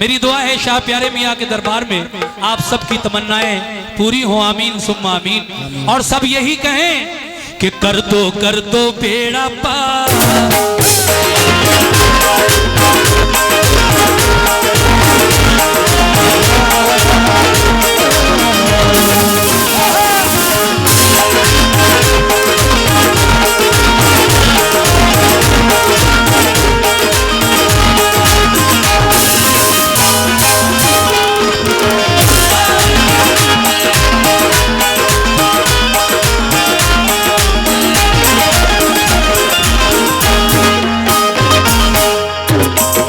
मेरी दुआ है शाह प्यारे मियाँ के दरबार में आप सबकी तमन्नाएं पूरी हो, आमीन सुम्मा आमीन। और सब यही कहें कि कर दो बेड़ा पार।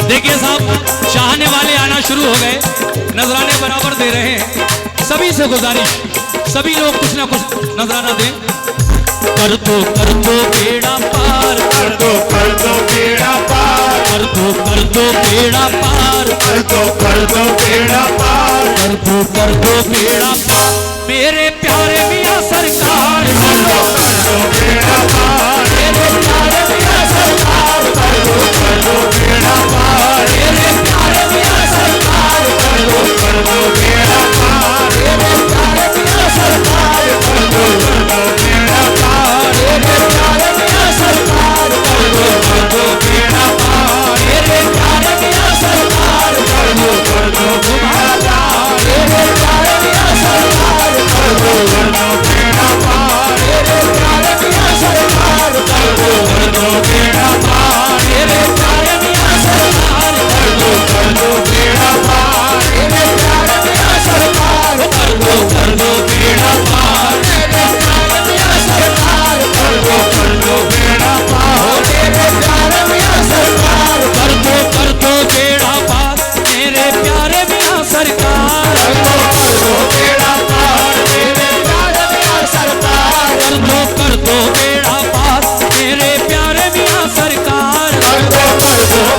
देखिए साहब, चाहने वाले आना शुरू हो गए, नजराने बराबर दे रहे हैं। सभी से गुजारिश, सभी लोग कुछ ना कुछ नजराना दें। कर दो बेड़ा पार, कर दो बेड़ा पार, कर दो बेड़ा पार, कर दो बेड़ा पार, कर दो बेड़ा पार मेरे प्यारे मियाँ सरकार। कर दो बेड़ा पार, मेरे प्यारे मियाँ सरकार, कर दो बेड़ा पार, मेरे प्यारे मियाँ सरकार, कर दो बेड़ा पार, मेरे प्यारे मियाँ सरकार, कर दो बेड़ा पार, मेरे प्यारे मियाँ सरकार, कर दो बेड़ा पार, मेरे प्यारे मियाँ सरकार, कर दो बेड़ा पार, मेरे प्यारे मियाँ सरकार, कर दो बेड़ा पार, मेरे प्यारे मियाँ सरकार, कर दो बेड़ा पार, मेरे प्यारे मियाँ सरकार, कर दो बेड़ा पार, मेरे प्यारे मियाँ सरकार, कर दो बेड़ा पार, मेरे प्यारे मियाँ सरकार, कर दो बेड़ा पार, मेरे प्यारे मियाँ सरकार, कर दो बेड़ा पार मेरे प्यारे मियाँ सरकार, कर दो बेड़ा पार, मेरे प्यारे मियाँ सरकार, कर दो बेड़ा पार मेरे प्यारे मियाँ सरकार, कर दो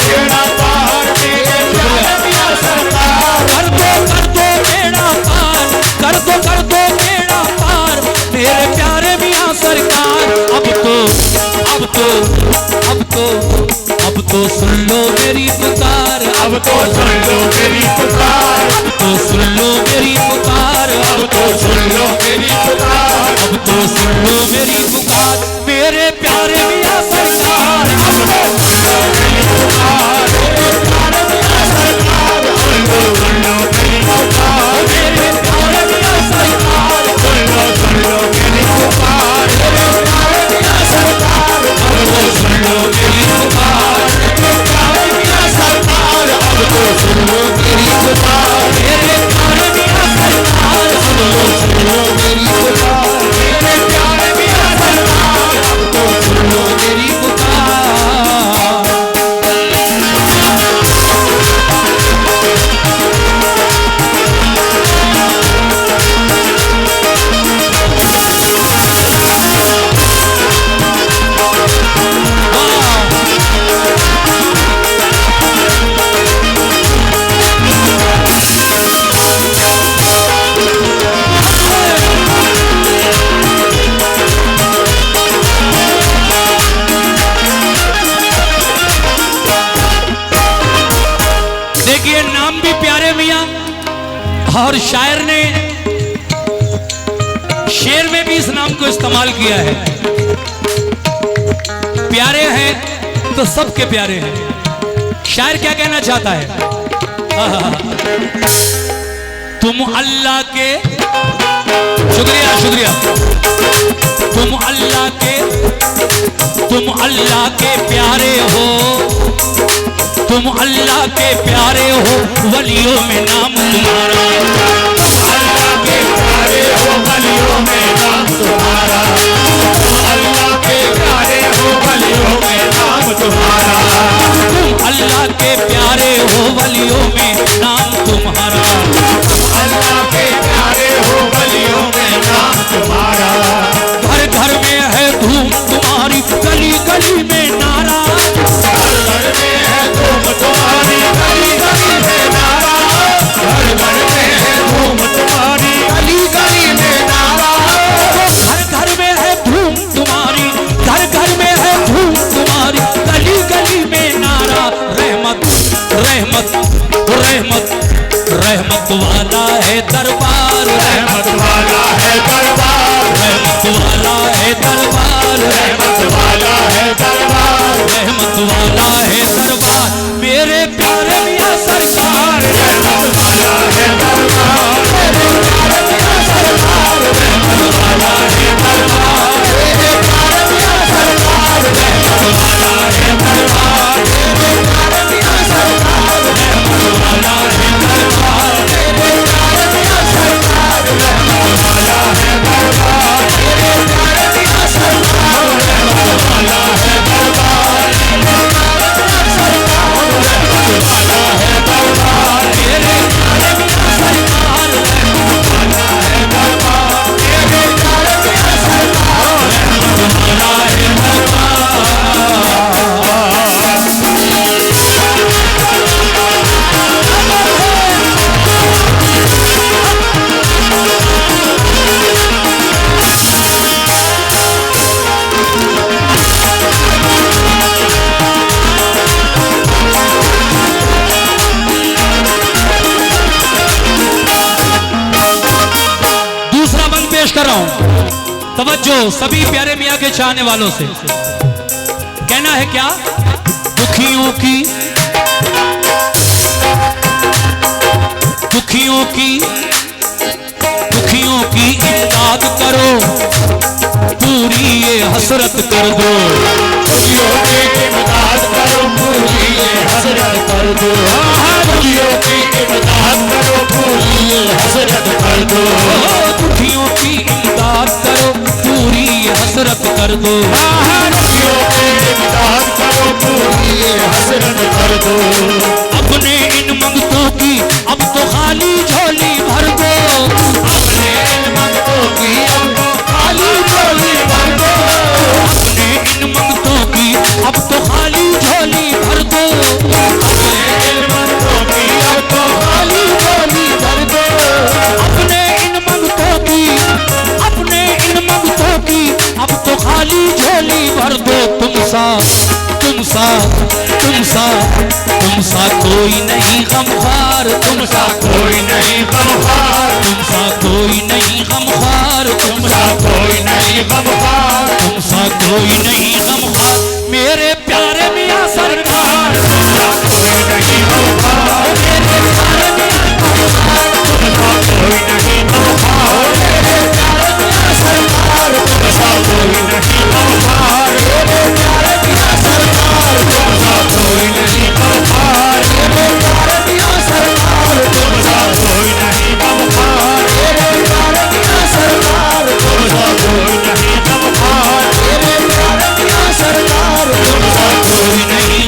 बेड़ा पार, मेरे प्यारे मियाँ सरकार, कर दो बेड़ा पार, कर दो बेड़ा पार मेरे प्यारे मियाँ सरकार। अब तो सुन लो मेरी पुकार, अब तो सुन लो मेरी पुकार, अब तो सुन लो मेरी पुकार, अब तो सुन लो मेरी पुकार, अब तो सुन लो मेरी पुकार मेरे प्यारे मियाँ सरकार, अब तो सुन लो मेरी पुकार, मेरे प्यारे मियाँ सरकार, सुन लो मेरी पुकार, मेरे प्यारे मियाँ सरकार, सुन लो मेरी पुकार, मेरे प्यारे मियाँ सरकार, सुन लो मेरी पुकार, मेरे प्यारे मियाँ सरकार, अब तो सुन लो मेरी पुकार, मेरे प्यारे मियाँ सरकार, सुन लो मेरी पुकार, मेरे प्यारे मियाँ सरकार, अब तो सुन लो मेरी पुकार। देखिए नाम भी प्यारे मियाँ और शायर ने शेर में भी इस नाम को इस्तेमाल किया है। प्यारे हैं तो सबके प्यारे हैं। शायर क्या कहना चाहता है? तुम अल्लाह के, शुक्रिया शुक्रिया, तुम अल्लाह के प्यारे हो, तुम अल्लाह के प्यारे हो, वलियों में नाम तुम्हारा, अल्लाह के प्यारे हो, वलियों में नाम तुम्हारा, अल्लाह के प्यारे हो, वलियों में नाम तुम्हारा, तुम अल्लाह के प्यारे हो, वलियों में नाम तुम्हारा, अल्लाह के प्यारे हो, वलियों में नाम तुम्हारा, घर घर में है धूम तुम्हारी, गली गली में नारा, घर घर में है धूम तुम्हारी, गली गली में नारा, घर घर में रहमत वाला है दरबार, रहमत वाला है दरबार, रहमत वाला है दरबार, रहमत वाला है दरबार, रहमत वाला है दरबार, मेरे प्यारे मियां सरकार। रहमत वाला है दरबार, मेरे प्यारे मियां सरकार, रहमत वाला है दरबार, मेरे प्यारे मियां सरकार, रहमत वाला है दरबार, मेरे प्यारे मियां सरकार, रहमत वाला है दरबार, मेरे प्यारे मियां सरकार, रहमत वाला है दरबार, मेरे प्यारे मियां सरकार, रहमत वाला है दरबार, मेरे प्यारे मियां सरकार, रहमत वाला है दरबार, मेरे प्यारे मियां सरकार, वाला है दरबार, मेरे प्यारे मियां सरकार। रहमत वाला है दूसरा बंद पेश कर रहा हूं, तवज्जो सभी प्यारे मियां के चाहने वालों से। कहना है क्या? दुखियों की दुखियों की दुखियों की इमदाद करो, पूरी ये हसरत कर दो, दुखियों की इमदाद करो, पूरी ये हसरत कर दो, दुखियों की इमदाद करो, पूरी ये हसरत कर दो, दुखियों की इमदाद करो, पूरी ये हसरत कर दो, दुखियों की इमदाद करो, पूरी ये हसरत कर दो, अपने इन मंगतों की अब तो खाली झोली भर दो, अपने इन मंगतों की अब खाली झोली भर दो, अपने इन मंगतों की अब तो खाली झोली भर दो, अपने इन मंगतों की अब तो खाली झोली भर दो, अपने इन मंगतों की अपने इन मंगतों की अब तो खाली झोली भर दो। तुम सा कोई नहीं गमखार, तुम सा कोई नहीं गमखार, तुम सा कोई नहीं गमखार, तुम सा कोई नहीं गमखार, तुम सा कोई नहीं गमखार, मेरे प्यारे मियां सरकार, तुम सा कोई नहीं गमखार, मेरे प्यारे मियां सरकार, तुम सा कोई नहीं गमखार, मेरे प्यारे मियां सरकार, तुम सा कोई नहीं गमखार, मेरे प्यारे मियां सरकार, तुम सा कोई नहीं गमखार, मेरे प्यारे मियां सरकार, तुम सा कोई नहीं गमखार, मेरे प्यारे मियां सरकार, तुम सा कोई नहीं गमखार, मेरे प्यारे मियां सरकार, तुम सा कोई नहीं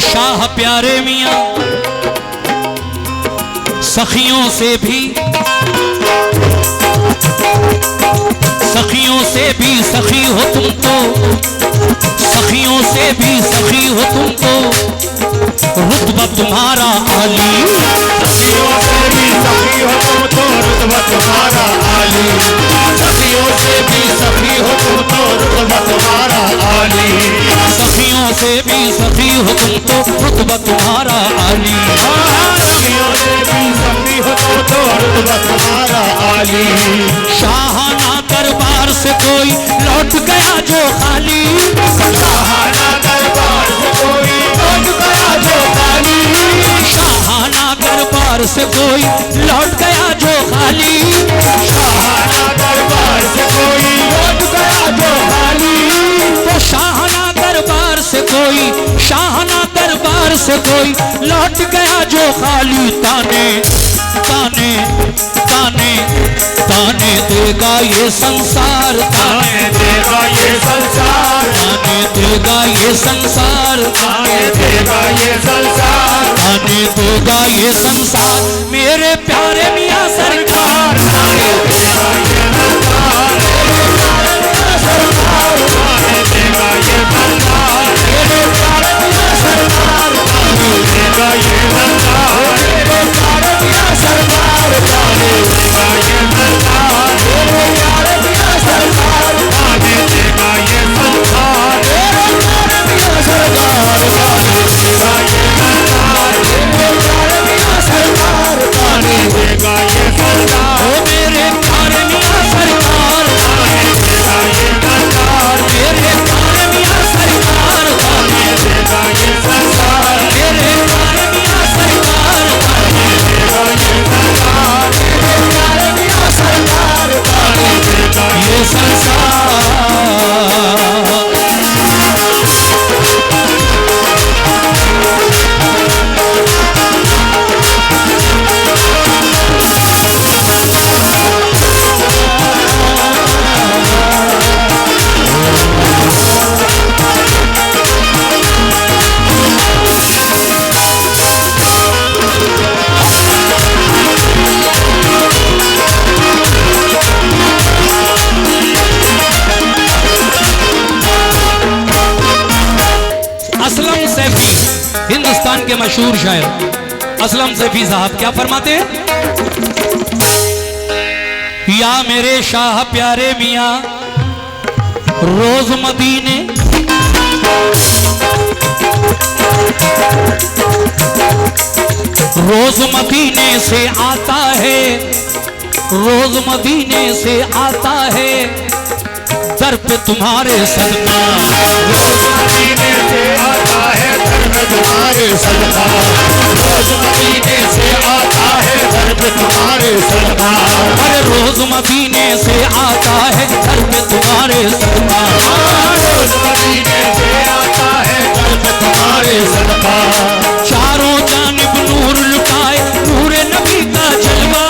शाह प्यारे मियां सखियों से भी सखी हो तुम तो, सखियों से भी सखी हो तुम तो, रुतबा तुम्हारा आली, सखियों से भी सखी हो तुम तो, रुतबा तुम्हारा आली, सखियों से भी सखी हो तुम तो, रुतबा तुम्हारा आली, सखियों से भी सखी हो तुम तो, रुतबा तुम्हारा आली, सखियों से भी सखी हो तुम तो, रुतबा तुम्हारा आली, शाहाना दरबार से कोई लौट गया जो खाली, शाहाना दरबार से कोई लौट गया जो खाली, शाहाना दरबार दरबार से कोई लौट गया जो खाली, शाहाना दरबार से कोई लौट गया जो खाली, तो शाहाना दरबार से कोई, शाहाना दरबार से कोई लौट गया जो खाली। ताने ताने ताने ताने देगा ये संसार, ताने देगा ये संसार, ताने देगा ये संसार, ताने देगा ये संसार, ताने देगा ये संसार। मेरे प्यारे मियां सरकार, ताने देगा ये संसार, ताने देगा ये संसार, मेरे प्यारे मियां सरकार, ताने देगा ये संसार, मेरे प्यारे मियां सरकार, ताने देगा ये संसार, मेरे प्यारे मियां सरकार, ताने देगा ये संसार, मेरे प्यारे मियां सरकार, देगा ये संसार, मेरे प्यारे मियां सरकार, ताने देगा ये संसार, ओ मेरे प्यारे मियां सरकार, ताने देगा ये संसार, मेरे प्यारे मियां सरकार, ताने देगा ये संसार, मेरे प्यारे मियां सरकार, देगा ये संसार, मेरे प्यारे मियां सरकार, ताने देगा ये संसार। असलम सैफी, हिंदुस्तान के मशहूर शायर असलम सैफी साहब क्या फरमाते हैं? या मेरे शाह प्यारे मियाँ रोज मदीने, रोज मदीने से आता है, रोज मदीने से आता है दर पे तुम्हारे सदका, रोज मदीने से आता है घर में तुम्हारे सदका, रोज मदीने से आता है घर में तुम्हारे सदका, अरे रोज मदीने से आता है घर पे तुम्हारे सदका, रोज मदीने से आता है घर में तुम्हारे सदका, चारों जानिब नूर लुटाए नूरे नबी का जलवा,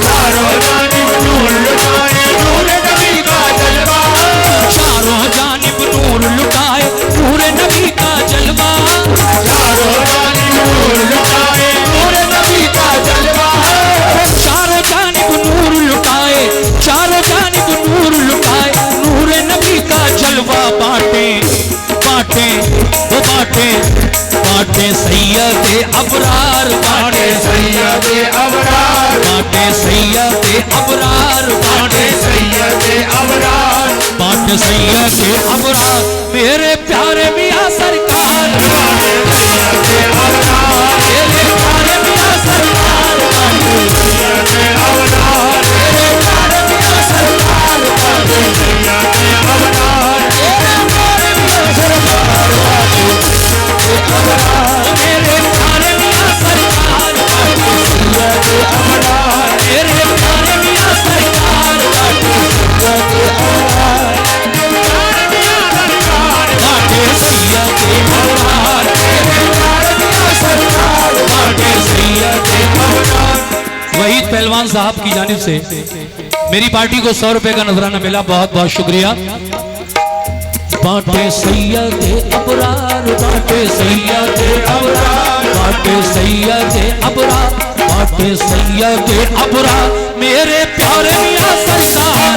चारों जानिब नूर लुटाए नूर नबी का जलवा, चारों जानिब नूर लुटाए नूरे नबी का जलवा, चारों जानिब नूर लुटाए नूर नबी का जलवा, चारों जानिब नूर लुटाए, चारों जानिब नूर लुटाए नूरे नबी का जलवा। बांटे बांटे वो बांटे बांटे सैयदे अबरार, बाटे सैयदे अबरार, बांटे सैयदे अबरार, बाटे सैयदे अबरार, बांटे सैयदे अबरार। मेरे प्यारे मियां सरकार, बाटे सैयदे अबरार, मेरे प्यारे मियां सरकार, सैयदे अबरार, मेरे प्यारे मियां सरकार, सैयदे अबरार, मेरे प्यारे मियां सरकार, मेरे प्यारे मियां सरकार, सैयदे अबरार, मेरे प्यारे मियां सरकार, बांटे सैयदे अबरार, मेरे प्यारे मियां सरकार, बांटे सैयदे अबरार। वहीद पहलवान साहब की जानिब से मेरी पार्टी को 100 रुपए का नजराना मिला, बहुत बहुत शुक्रिया। बांटे सैयदे अबरार, बांटे सैयदे अबरार, बांटे सैयदे अबरार, बांटे सैयदे अबरार। मेरे प्यारे मियां सरकार,